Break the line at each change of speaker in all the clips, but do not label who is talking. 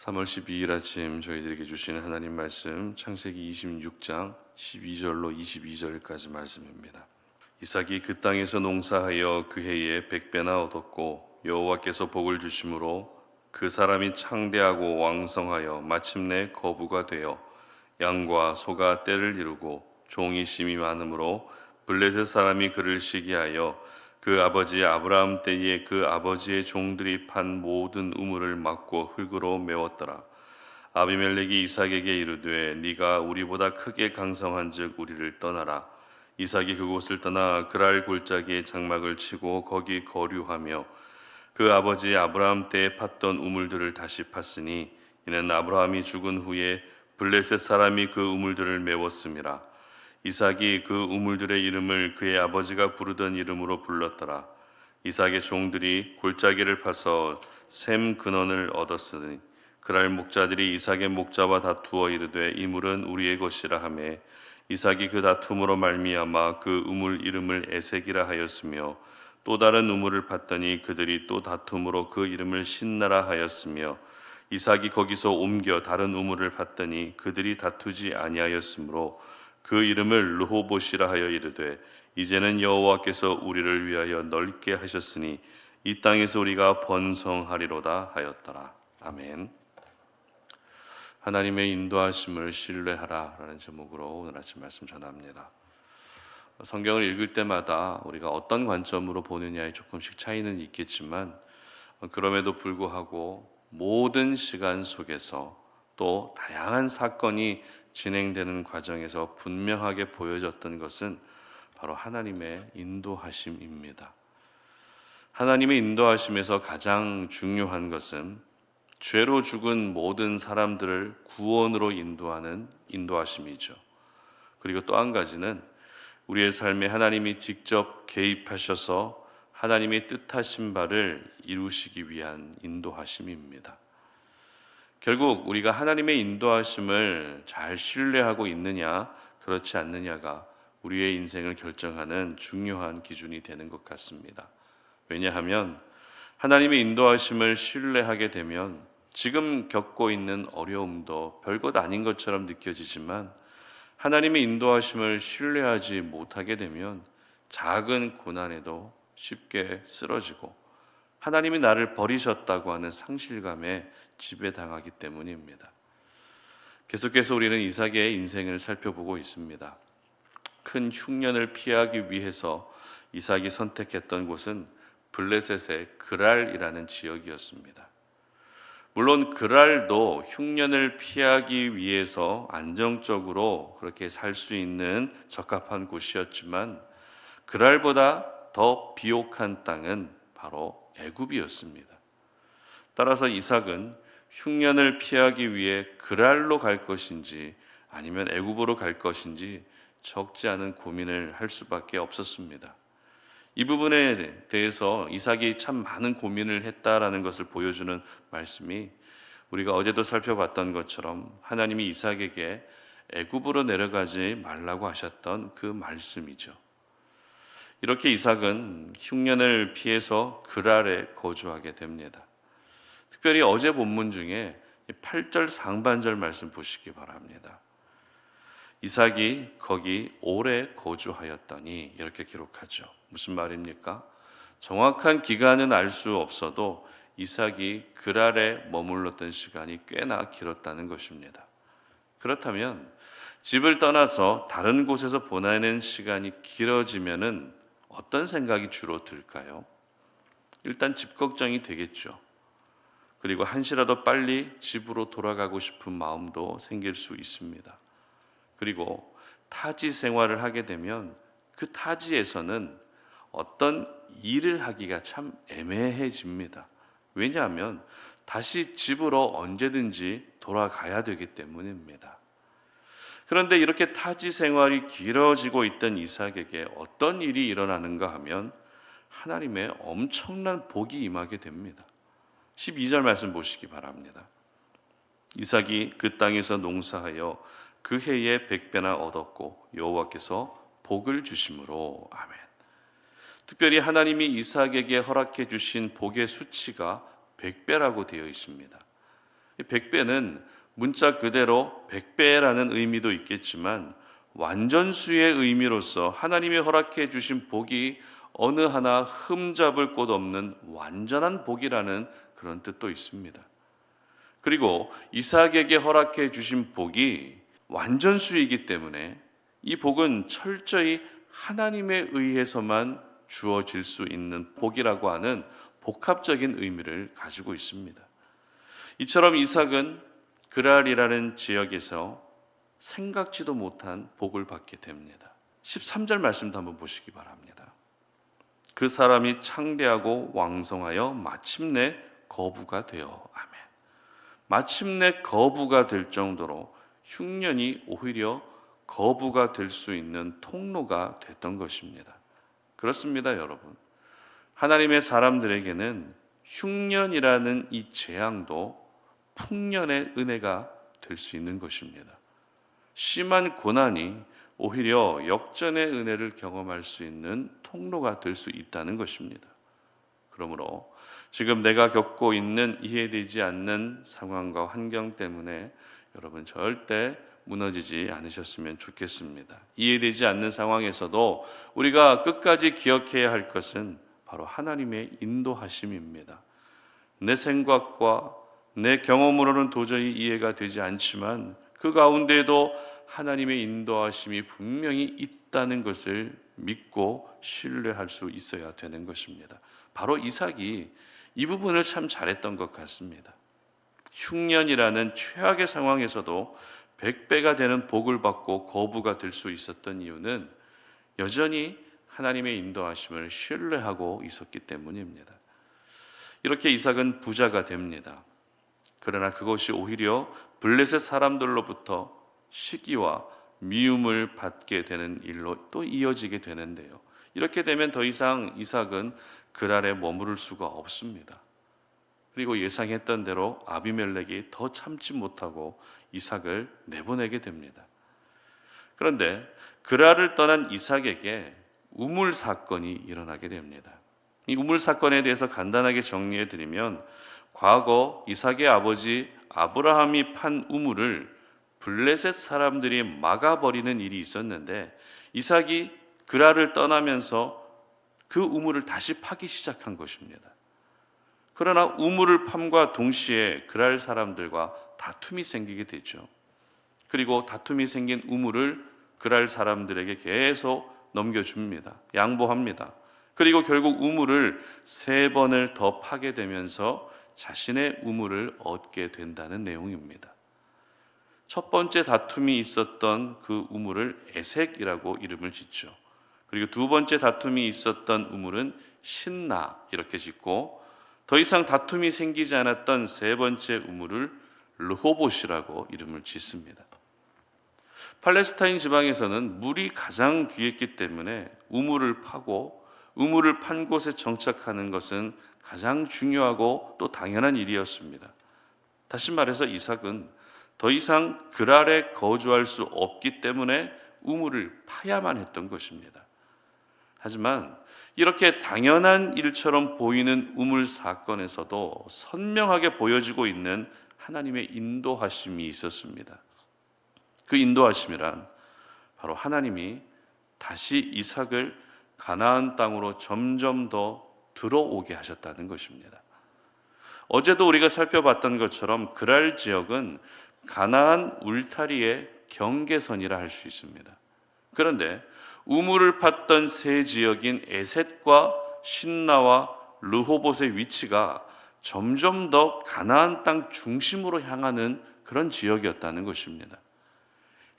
3월 12일 아침 저희들에게 주시는 하나님 말씀 창세기 26장 12절로 22절까지 말씀입니다. 이삭이 그 땅에서 농사하여 그 해에 100배나 얻었고 여호와께서 복을 주심으로 그 사람이 창대하고 왕성하여 마침내 거부가 되어 양과 소가 떼를 이루고 종이 심이 많으므로 블레셋 사람이 그를 시기하여 그 아버지 아브라함 때에 그 아버지의 종들이 판 모든 우물을 막고 흙으로 메웠더라. 아비멜렉이 이삭에게 이르되 네가 우리보다 크게 강성한즉 우리를 떠나라. 이삭이 그곳을 떠나 그랄 골짜기에 장막을 치고 거기 거류하며 그 아버지 아브라함 때에 팠던 우물들을 다시 팠으니 이는 아브라함이 죽은 후에 블레셋 사람이 그 우물들을 메웠음이라. 이삭이 그 우물들의 이름을 그의 아버지가 부르던 이름으로 불렀더라. 이삭의 종들이 골짜기를 파서 샘 근원을 얻었으니 그랄 목자들이 이삭의 목자와 다투어 이르되 이 물은 우리의 것이라 하매 이삭이 그 다툼으로 말미암아 그 우물 이름을 에색이라 하였으며 또 다른 우물을 팠더니 그들이 또 다툼으로 그 이름을 신나라 하였으며 이삭이 거기서 옮겨 다른 우물을 팠더니 그들이 다투지 아니하였으므로 그 이름을 르호봇이라 하여 이르되 이제는 여호와께서 우리를 위하여 넓게 하셨으니 이 땅에서 우리가 번성하리로다 하였더라. 아멘. 하나님의 인도하심을 신뢰하라 라는 제목으로 오늘 아침 말씀 전합니다. 성경을 읽을 때마다 우리가 어떤 관점으로 보느냐에 조금씩 차이는 있겠지만 그럼에도 불구하고 모든 시간 속에서 또 다양한 사건이 진행되는 과정에서 분명하게 보여졌던 것은 바로 하나님의 인도하심입니다. 하나님의 인도하심에서 가장 중요한 것은 죄로 죽은 모든 사람들을 구원으로 인도하는 인도하심이죠. 그리고 또 한 가지는 우리의 삶에 하나님이 직접 개입하셔서 하나님의 뜻하신 바를 이루시기 위한 인도하심입니다. 결국 우리가 하나님의 인도하심을 잘 신뢰하고 있느냐 그렇지 않느냐가 우리의 인생을 결정하는 중요한 기준이 되는 것 같습니다. 왜냐하면 하나님의 인도하심을 신뢰하게 되면 지금 겪고 있는 어려움도 별것 아닌 것처럼 느껴지지만 하나님의 인도하심을 신뢰하지 못하게 되면 작은 고난에도 쉽게 쓰러지고 하나님이 나를 버리셨다고 하는 상실감에 지배당하기 때문입니다. 계속해서 우리는 이삭의 인생을 살펴보고 있습니다. 큰 흉년을 피하기 위해서 이삭이 선택했던 곳은 블레셋의 그랄이라는 지역이었습니다. 물론 그랄도 흉년을 피하기 위해서 안정적으로 그렇게 살 수 있는 적합한 곳이었지만 그랄보다 더 비옥한 땅은 바로 애굽이었습니다. 따라서 이삭은 흉년을 피하기 위해 그랄로 갈 것인지 아니면 애굽으로 갈 것인지 적지 않은 고민을 할 수밖에 없었습니다. 이 부분에 대해서 이삭이 참 많은 고민을 했다라는 것을 보여주는 말씀이 우리가 어제도 살펴봤던 것처럼 하나님이 이삭에게 애굽으로 내려가지 말라고 하셨던 그 말씀이죠. 이렇게 이삭은 흉년을 피해서 그랄에 거주하게 됩니다. 특별히 어제 본문 중에 8절 상반절 말씀 보시기 바랍니다. 이삭이 거기 오래 거주하였더니 이렇게 기록하죠. 무슨 말입니까? 정확한 기간은 알 수 없어도 이삭이 그랄에 머물렀던 시간이 꽤나 길었다는 것입니다. 그렇다면 집을 떠나서 다른 곳에서 보내는 시간이 길어지면은 어떤 생각이 주로 들까요? 일단 집 걱정이 되겠죠. 그리고 한시라도 빨리 집으로 돌아가고 싶은 마음도 생길 수 있습니다. 그리고 타지 생활을 하게 되면 그 타지에서는 어떤 일을 하기가 참 애매해집니다. 왜냐하면 다시 집으로 언제든지 돌아가야 되기 때문입니다. 그런데 이렇게 타지 생활이 길어지고 있던 이삭에게 어떤 일이 일어나는가 하면 하나님의 엄청난 복이 임하게 됩니다. 12절 말씀 보시기 바랍니다. 이삭이 그 땅에서 농사하여 그 해에 100배나 얻었고 여호와께서 복을 주심으로. 아멘. 특별히 하나님이 이삭에게 허락해 주신 복의 수치가 100배라고 되어 있습니다. 이 100배는 문자 그대로 100배라는 의미도 있겠지만 완전수의 의미로서 하나님이 허락해 주신 복이 어느 하나 흠잡을 곳 없는 완전한 복이라는 그런 뜻도 있습니다. 그리고 이삭에게 허락해 주신 복이 완전수이기 때문에 이 복은 철저히 하나님에 의해서만 주어질 수 있는 복이라고 하는 복합적인 의미를 가지고 있습니다. 이처럼 이삭은 그랄이라는 지역에서 생각지도 못한 복을 받게 됩니다. 13절 말씀도 한번 보시기 바랍니다. 그 사람이 창대하고 왕성하여 마침내 거부가 되어. 아멘. 마침내 거부가 될 정도로 흉년이 오히려 거부가 될 수 있는 통로가 됐던 것입니다. 그렇습니다, 여러분. 하나님의 사람들에게는 흉년이라는 이 재앙도 풍년의 은혜가 될 수 있는 것입니다. 심한 고난이 오히려 역전의 은혜를 경험할 수 있는 통로가 될 수 있다는 것입니다. 그러므로 지금 내가 겪고 있는 이해되지 않는 상황과 환경 때문에 여러분 절대 무너지지 않으셨으면 좋겠습니다. 이해되지 않는 상황에서도 우리가 끝까지 기억해야 할 것은 바로 하나님의 인도하심입니다. 내 생각과 내 경험으로는 도저히 이해가 되지 않지만 그 가운데에도 하나님의 인도하심이 분명히 있다는 것을 믿고 신뢰할 수 있어야 되는 것입니다. 바로 이삭이 이 부분을 참 잘했던 것 같습니다. 흉년이라는 최악의 상황에서도 100배가 되는 복을 받고 거부가 될 수 있었던 이유는 여전히 하나님의 인도하심을 신뢰하고 있었기 때문입니다. 이렇게 이삭은 부자가 됩니다. 그러나 그것이 오히려 블레셋 사람들로부터 시기와 미움을 받게 되는 일로 또 이어지게 되는데요. 이렇게 되면 더 이상 이삭은 그랄에 머무를 수가 없습니다. 그리고 예상했던 대로 아비멜렉이 더 참지 못하고 이삭을 내보내게 됩니다. 그런데 그랄을 떠난 이삭에게 우물 사건이 일어나게 됩니다. 이 우물 사건에 대해서 간단하게 정리해 드리면 과거 이삭의 아버지 아브라함이 판 우물을 블레셋 사람들이 막아버리는 일이 있었는데 이삭이 그랄을 떠나면서 그 우물을 다시 파기 시작한 것입니다. 그러나 우물을 팜과 동시에 그랄 사람들과 다툼이 생기게 되죠. 그리고 다툼이 생긴 우물을 그랄 사람들에게 계속 넘겨줍니다. 양보합니다. 그리고 결국 우물을 3번을 더 파게 되면서 자신의 우물을 얻게 된다는 내용입니다. 첫 번째 다툼이 있었던 그 우물을 에색이라고 이름을 짓죠. 그리고 두 번째 다툼이 있었던 우물은 신나 이렇게 짓고 더 이상 다툼이 생기지 않았던 세 번째 우물을 르호봇이라고 이름을 짓습니다. 팔레스타인 지방에서는 물이 가장 귀했기 때문에 우물을 파고 우물을 판 곳에 정착하는 것은 가장 중요하고 또 당연한 일이었습니다. 다시 말해서 이삭은 더 이상 그랄에 거주할 수 없기 때문에 우물을 파야만 했던 것입니다. 하지만 이렇게 당연한 일처럼 보이는 우물 사건에서도 선명하게 보여지고 있는 하나님의 인도하심이 있었습니다. 그 인도하심이란 바로 하나님이 다시 이삭을 가나안 땅으로 점점 더 들어오게 하셨다는 것입니다. 어제도 우리가 살펴봤던 것처럼 그랄 지역은 가나안 울타리의 경계선이라 할 수 있습니다. 그런데 우물을 팠던 세 지역인 에셋과 신나와 르호봇의 위치가 점점 더 가나안 땅 중심으로 향하는 그런 지역이었다는 것입니다.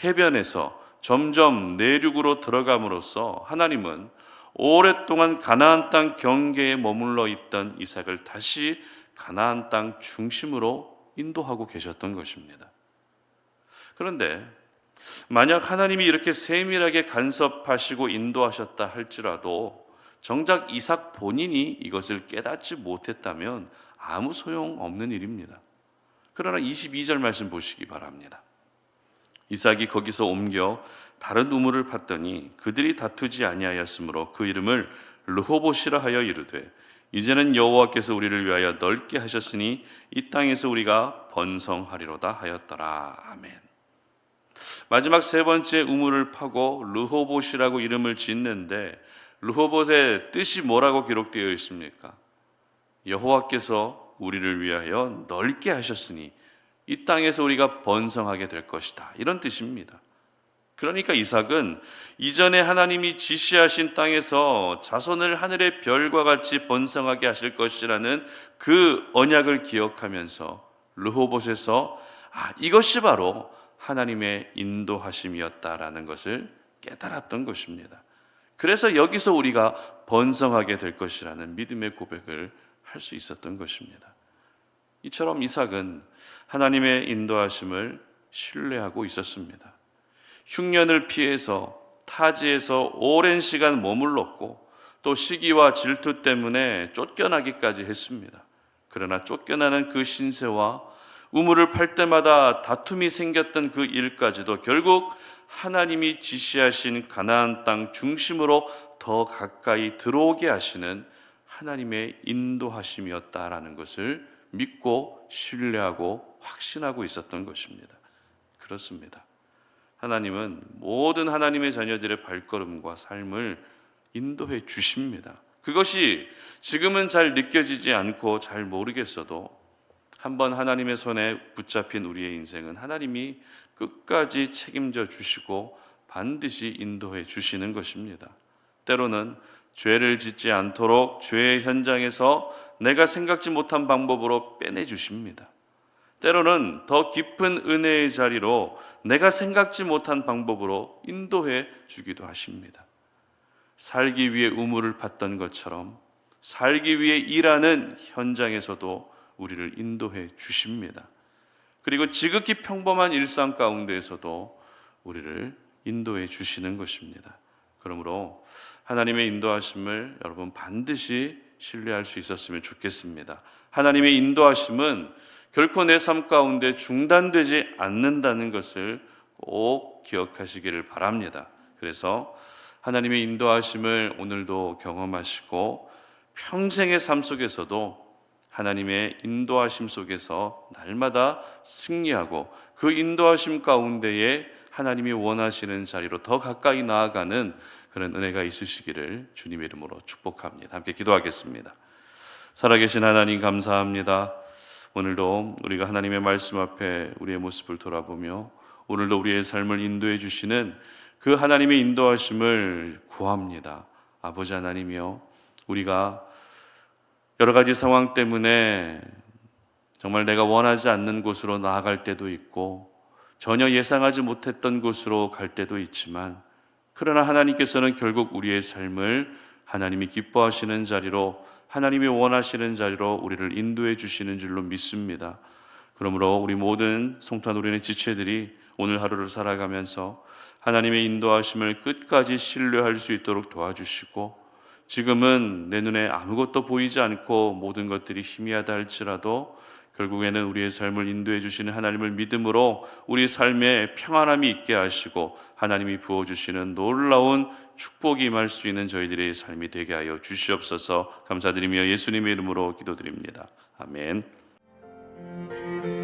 해변에서 점점 내륙으로 들어감으로써 하나님은 오랫동안 가나안 땅 경계에 머물러 있던 이삭을 다시 가나안 땅 중심으로 인도하고 계셨던 것입니다. 그런데 만약 하나님이 이렇게 세밀하게 간섭하시고 인도하셨다 할지라도 정작 이삭 본인이 이것을 깨닫지 못했다면 아무 소용없는 일입니다. 그러나 22절 말씀 보시기 바랍니다. 이삭이 거기서 옮겨 다른 우물을 팠더니 그들이 다투지 아니하였으므로 그 이름을 르호봇이라 하여 이르되 이제는 여호와께서 우리를 위하여 넓게 하셨으니 이 땅에서 우리가 번성하리로다 하였더라. 아멘. 마지막 세 번째 우물을 파고 르호봇이라고 이름을 짓는데 르호봇의 뜻이 뭐라고 기록되어 있습니까? 여호와께서 우리를 위하여 넓게 하셨으니 이 땅에서 우리가 번성하게 될 것이다, 이런 뜻입니다. 그러니까 이삭은 이전에 하나님이 지시하신 땅에서 자손을 하늘의 별과 같이 번성하게 하실 것이라는 그 언약을 기억하면서 르호봇에서 이것이 바로 하나님의 인도하심이었다라는 것을 깨달았던 것입니다. 그래서 여기서 우리가 번성하게 될 것이라는 믿음의 고백을 할 수 있었던 것입니다. 이처럼 이삭은 하나님의 인도하심을 신뢰하고 있었습니다. 흉년을 피해서 타지에서 오랜 시간 머물렀고 또 시기와 질투 때문에 쫓겨나기까지 했습니다. 그러나 쫓겨나는 그 신세와 우물을 팔 때마다 다툼이 생겼던 그 일까지도 결국 하나님이 지시하신 가나안 땅 중심으로 더 가까이 들어오게 하시는 하나님의 인도하심이었다라는 것을 믿고 신뢰하고 확신하고 있었던 것입니다. 그렇습니다. 하나님은 모든 하나님의 자녀들의 발걸음과 삶을 인도해 주십니다. 그것이 지금은 잘 느껴지지 않고 잘 모르겠어도 한번 하나님의 손에 붙잡힌 우리의 인생은 하나님이 끝까지 책임져 주시고 반드시 인도해 주시는 것입니다. 때로는 죄를 짓지 않도록 죄의 현장에서 내가 생각지 못한 방법으로 빼내 주십니다. 때로는 더 깊은 은혜의 자리로 내가 생각지 못한 방법으로 인도해 주기도 하십니다. 살기 위해 우물을 팠던 것처럼 살기 위해 일하는 현장에서도 우리를 인도해 주십니다. 그리고 지극히 평범한 일상 가운데에서도 우리를 인도해 주시는 것입니다. 그러므로 하나님의 인도하심을 여러분 반드시 신뢰할 수 있었으면 좋겠습니다. 하나님의 인도하심은 결코 내 삶 가운데 중단되지 않는다는 것을 꼭 기억하시기를 바랍니다. 그래서 하나님의 인도하심을 오늘도 경험하시고 평생의 삶 속에서도 하나님의 인도하심 속에서 날마다 승리하고 그 인도하심 가운데에 하나님이 원하시는 자리로 더 가까이 나아가는 그런 은혜가 있으시기를 주님의 이름으로 축복합니다. 함께 기도하겠습니다. 살아계신 하나님 감사합니다. 오늘도 우리가 하나님의 말씀 앞에 우리의 모습을 돌아보며 오늘도 우리의 삶을 인도해 주시는 그 하나님의 인도하심을 구합니다. 아버지 하나님이여, 우리가 여러 가지 상황 때문에 정말 내가 원하지 않는 곳으로 나아갈 때도 있고 전혀 예상하지 못했던 곳으로 갈 때도 있지만, 그러나 하나님께서는 결국 우리의 삶을 하나님이 기뻐하시는 자리로, 하나님이 원하시는 자리로 우리를 인도해 주시는 줄로 믿습니다. 그러므로 우리 모든 송탄 우리의 지체들이 오늘 하루를 살아가면서 하나님의 인도하심을 끝까지 신뢰할 수 있도록 도와주시고, 지금은 내 눈에 아무것도 보이지 않고 모든 것들이 희미하다 할지라도 결국에는 우리의 삶을 인도해 주시는 하나님을 믿음으로 우리 삶에 평안함이 있게 하시고 하나님이 부어주시는 놀라운 축복이 임할 수 있는 저희들의 삶이 되게 하여 주시옵소서. 감사드리며 예수님의 이름으로 기도드립니다. 아멘.